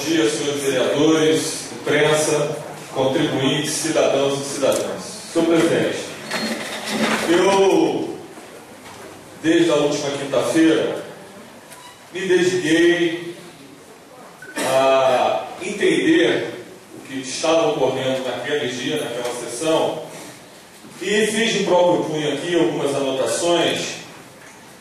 dia, senhores vereadores, imprensa, contribuintes, cidadãos e cidadãs. Senhor presidente, eu, desde a última quinta-feira, me dediquei a entender o que estava ocorrendo naquele dia, naquela sessão, e fiz de próprio punho aqui algumas anotações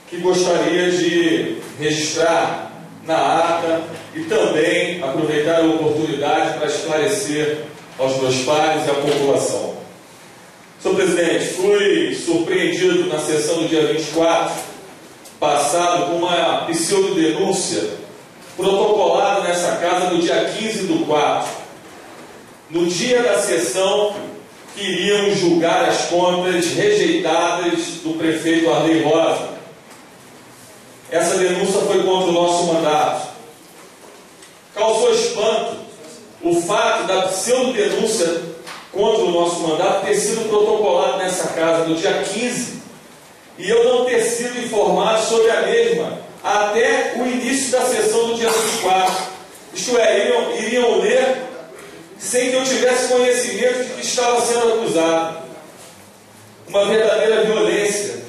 que gostaria de registrar na ata e também aproveitar a oportunidade para esclarecer aos meus pares e à população. Senhor presidente, fui surpreendido na sessão do dia 24 passado com uma pseudo-denúncia protocolada nessa casa no dia 15/4. No dia da sessão, queriam julgar as contas rejeitadas do prefeito Arley Rosa. Essa denúncia foi contra o nosso mandato. Causou espanto o fato da pseudo-denúncia contra o nosso mandato ter sido protocolado nessa casa no dia 15 e eu não ter sido informado sobre a mesma até o início da sessão do dia 24. Isto é, iriam ler sem que eu tivesse conhecimento de que estava sendo acusado. Uma verdadeira violência.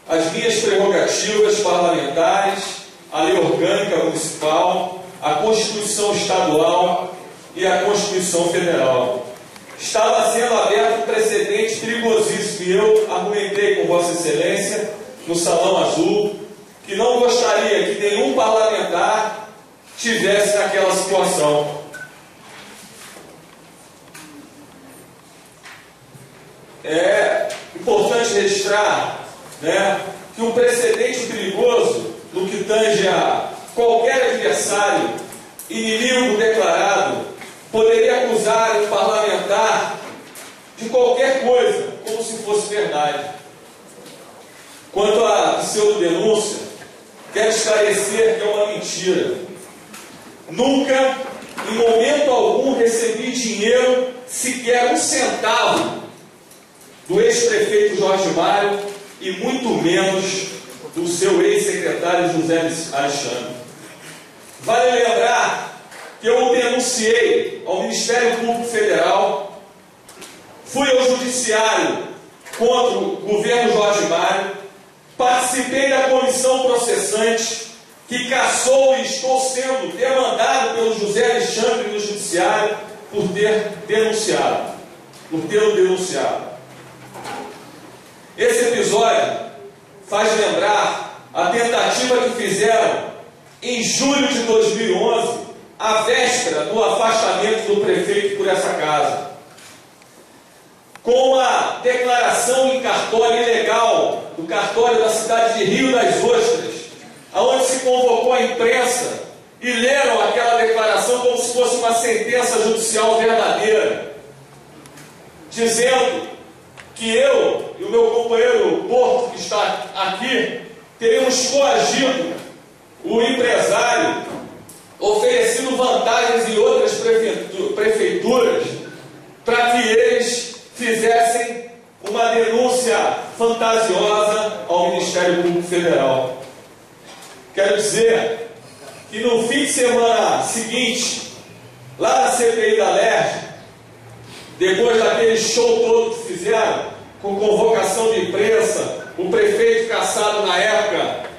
As minhas prerrogativas parlamentares, a lei orgânica municipal, a Constituição estadual e a Constituição federal. Estava sendo aberto um precedente perigosíssimo e eu argumentei com Vossa Excelência no Salão Azul que não gostaria que nenhum parlamentar tivesse naquela situação. É importante registrar, que um precedente perigoso no que tange a qualquer adversário, inimigo declarado, poderia acusar um parlamentar de qualquer coisa, como se fosse verdade. Quanto à pseudo-denúncia, quero esclarecer que é uma mentira. Nunca, em momento algum, recebi dinheiro, sequer um centavo, do ex-prefeito Jorge Mário e muito menos do seu ex-secretário José Alexandre. Vale lembrar que eu o denunciei ao Ministério Público Federal, fui ao Judiciário contra o governo Jorge Mário, participei da comissão processante que cassou e estou sendo demandado pelo José Alexandre no Judiciário por ter denunciado, por tê-lo denunciado. Esse episódio faz lembrar a tentativa que fizeram em julho de 2011, à véspera do afastamento do prefeito por essa casa, com uma declaração em cartório ilegal do cartório da cidade de Rio das Ostras, onde se convocou a imprensa e leram aquela declaração como se fosse uma sentença judicial verdadeira, dizendo que eu e o meu companheiro Porto, que está aqui, teríamos coagido o empresário, oferecido vantagens em outras prefeituras, para que eles fizessem uma denúncia fantasiosa ao Ministério Público Federal. Quero dizer que no fim de semana seguinte, lá na CPI da LERJ, depois daquele show todo que fizeram, com convocação de imprensa, o prefeito caçado na época,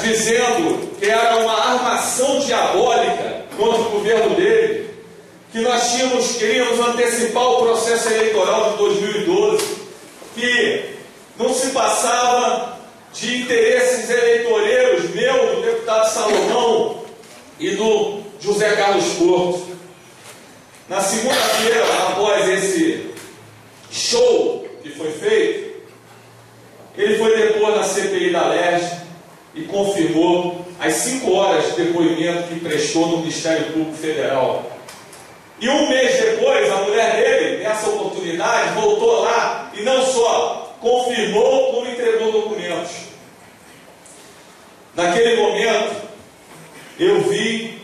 dizendo que era uma armação diabólica contra o governo dele, que nós queríamos antecipar o processo eleitoral de 2012, que não se passava de interesses eleitoreiros meu, do deputado Salomão e do José Carlos Porto. Na segunda-feira, após esse show que foi feito, ele foi depor na CPI da LERJ e confirmou as 5 horas de depoimento que prestou no Ministério Público Federal. E um mês depois, a mulher dele, nessa oportunidade, voltou lá e não só confirmou, como entregou documentos. Naquele momento, eu vi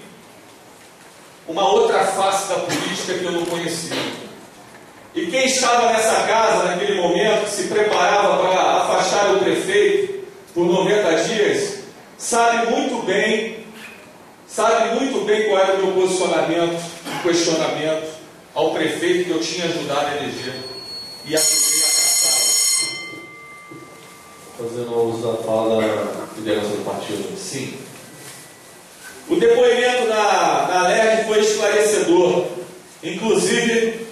uma outra face da política que eu não conhecia. E quem estava nessa casa naquele momento, que se preparava para afastar o prefeito por 90 dias, sabe muito bem sabe muito bem qual era o meu posicionamento e questionamento ao prefeito que eu tinha ajudado a eleger e ajudei a caçá-lo. Fazendo uso da fala da liderança do partido. Sim. O depoimento na LERJ foi esclarecedor, inclusive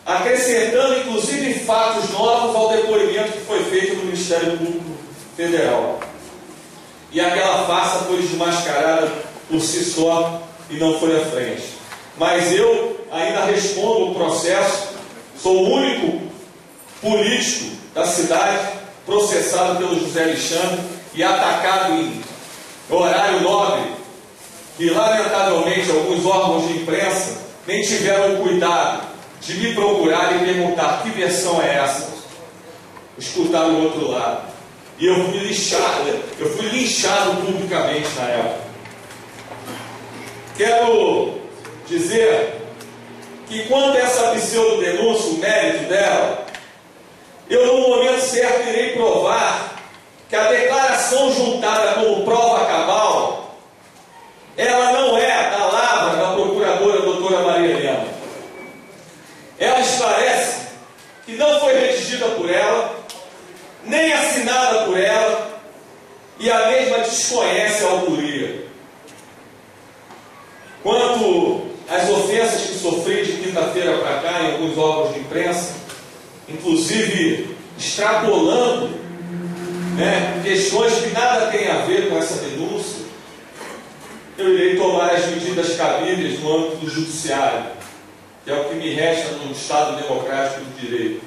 acrescentando fatos novos ao depoimento que foi feito no Ministério Público Federal. E aquela farsa foi desmascarada por si só e não foi à frente. Mas eu ainda respondo o processo, sou o único político da cidade processado pelo José Alexandre e atacado em horário nobre, que lamentavelmente alguns órgãos de imprensa nem tiveram o cuidado de me procurar e perguntar que versão é essa. Escutar o outro lado. E eu fui linchado publicamente na época. Quero dizer que quanto a essa pseudo-denúncia, o mérito dela, eu no momento certo irei provar que a declaração juntada como prova cabal, ela não é da lavra da procuradora doutora Maria Helena. Ela esclarece que não foi redigida por ela, nem assinada por ela, e a mesma desconhece a autoria. Quanto às ofensas que sofri de quinta-feira para cá em alguns órgãos de imprensa, inclusive extrapolando questões que nada têm a ver com essa denúncia, eu irei tomar as medidas cabíveis no âmbito do judiciário, que é o que me resta no Estado Democrático do Direito.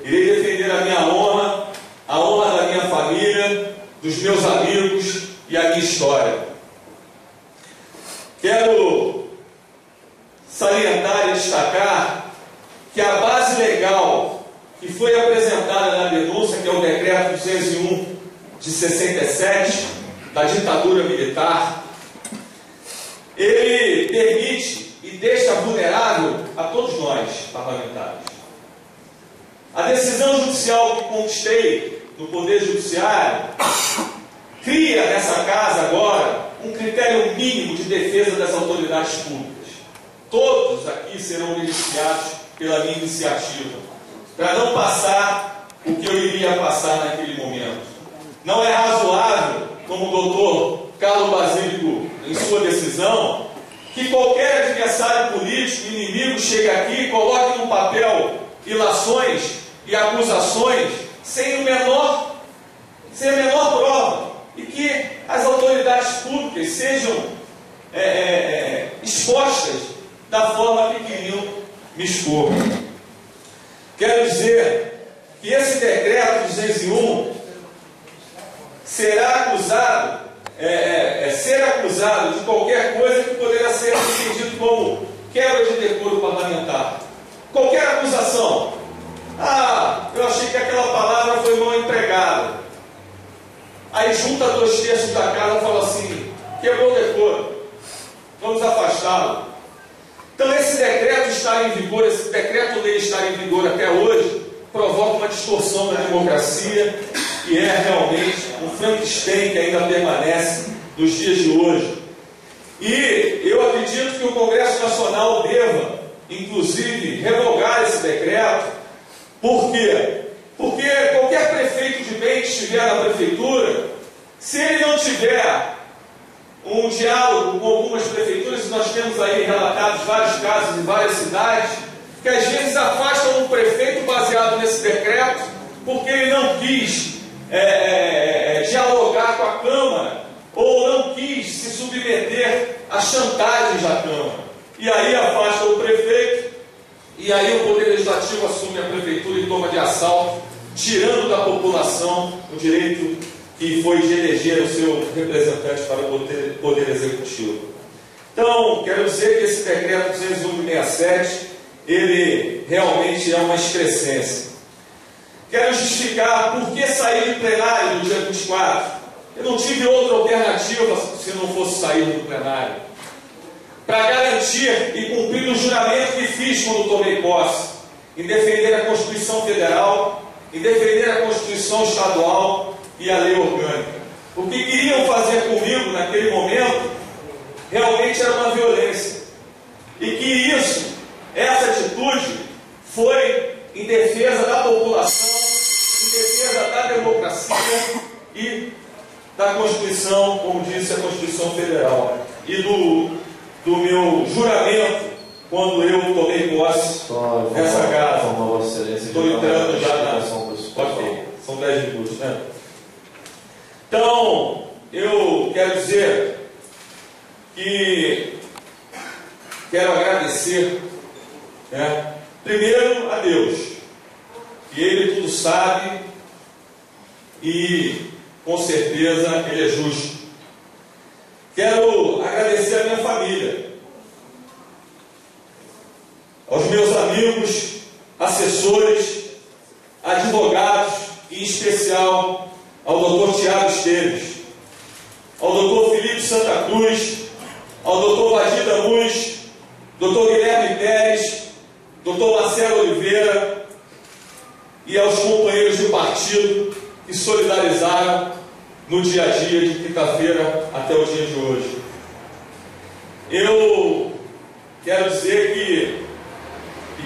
Irei defender a minha honra, a honra da minha família, dos meus amigos e a minha história. Quero salientar e destacar que a base legal que foi apresentada na denúncia, que é o Decreto 201 de 67, da ditadura militar, ele permite e deixa vulnerável a todos nós, parlamentares. A decisão judicial que conquistei no Poder Judiciário cria nessa casa agora um critério mínimo de defesa das autoridades públicas. Todos aqui serão beneficiados pela minha iniciativa, para não passar o que eu iria passar naquele momento. Não é razoável, como o doutor Carlos Basílico, em sua decisão, que qualquer adversário político, inimigo, chegue aqui e coloque no papel ilações e acusações sem a menor prova, e que as autoridades públicas sejam expostas da forma que queriam me expor. Quero dizer que esse decreto 201 será acusado, ser acusado de qualquer coisa que poderá ser entendido como quebra de decoro parlamentar. Qualquer acusação. Eu achei que aquela palavra foi mal empregada. Aí junta 2/3 da casa e fala assim: quebrou o decoro, vamos afastá-lo. Então esse decreto estar em vigor, esse decreto-lei estar em vigor até hoje, provoca uma distorção da democracia, que é realmente um Frankenstein que ainda permanece nos dias de hoje. E eu acredito que o Congresso Nacional deva, inclusive, revogar esse decreto. Por quê? Porque qualquer prefeito de bem que estiver na prefeitura, se ele não tiver um diálogo com algumas prefeituras, nós temos aí relatados vários casos em várias cidades, que às vezes afastam um prefeito baseado nesse decreto, porque ele não quis dialogar com a Câmara, ou não quis se submeter a chantagens da Câmara. E aí afasta o prefeito, e aí o Poder Legislativo assume a prefeitura e toma de assalto, tirando da população o direito que foi de eleger o seu representante para o Poder Executivo. Então, quero dizer que esse decreto 201/67, ele realmente é uma excrescência. Quero justificar por que sair do plenário no dia 24. Eu não tive outra alternativa se não fosse sair do plenário. Para garantir e cumprir o juramento que fiz quando tomei posse, em defender a Constituição Federal, em defender a Constituição Estadual e a Lei Orgânica. O que queriam fazer comigo naquele momento realmente era uma violência. E que essa atitude foi em defesa da população, em defesa da democracia e da Constituição, como disse a Constituição Federal, e do meu juramento quando eu tomei posse nessa casa. Estou entrando já na... Ok, são 10 minutos, né? Então, eu quero dizer que quero agradecer, né, primeiro a Deus, que Ele tudo sabe e com certeza Ele é justo. Quero agradecer a minha família, aos meus amigos, assessores, advogados e em especial ao Dr. Tiago Esteves, ao Dr. Felipe Santa Cruz, ao Dr. Vadida Mus, Dr. Guilherme Pérez, Dr. Marcelo Oliveira e aos companheiros de partido que solidarizaram no dia a dia de quinta-feira até o dia de hoje. Eu quero dizer que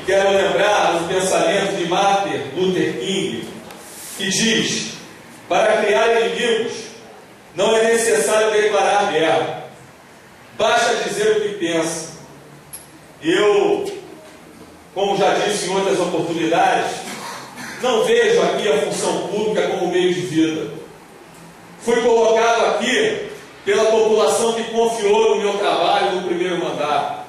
quero lembrar do pensamento de Martin Luther King, que diz: para criar inimigos não é necessário declarar guerra, basta dizer o que pensa. Eu, como já disse em outras oportunidades, não vejo aqui a função pública como meio de vida. Fui colocado aqui pela população que confiou no meu trabalho no primeiro mandato.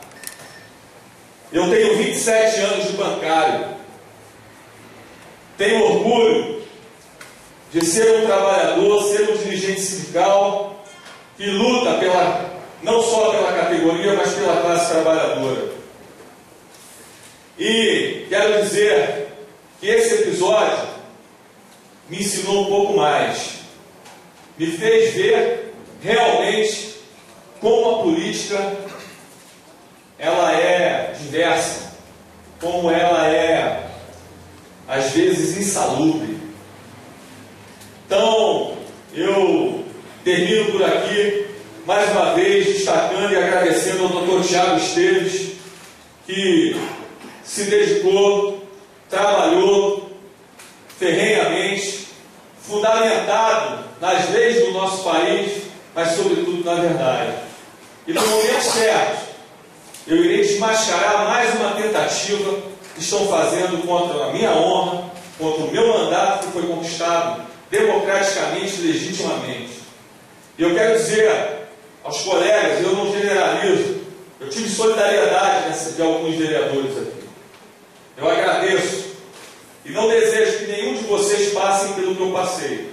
Eu tenho 27 anos de bancário. Tenho orgulho de ser um trabalhador, ser um dirigente sindical que luta não só pela categoria, mas pela classe trabalhadora. E quero dizer que esse episódio me ensinou um pouco mais. Me fez ver realmente como a política ela é diversa, como ela é às vezes insalubre. Então eu termino por aqui mais uma vez destacando e agradecendo ao Dr. Tiago Esteves, que se dedicou, trabalhou ferrenhamente, fundamentado nas leis do nosso país, mas sobretudo na verdade. E no momento certo, eu irei desmascarar mais uma tentativa que estão fazendo contra a minha honra, contra o meu mandato que foi conquistado democraticamente e legitimamente. E eu quero dizer aos colegas, eu não generalizo, eu tive solidariedade de alguns vereadores aqui. Eu agradeço e não desejo que nenhum de vocês passem pelo que eu passei.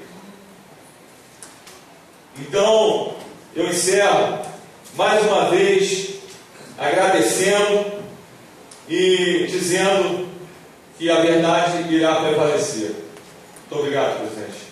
Então, eu encerro mais uma vez agradecendo e dizendo que a verdade irá prevalecer. Muito obrigado, presidente.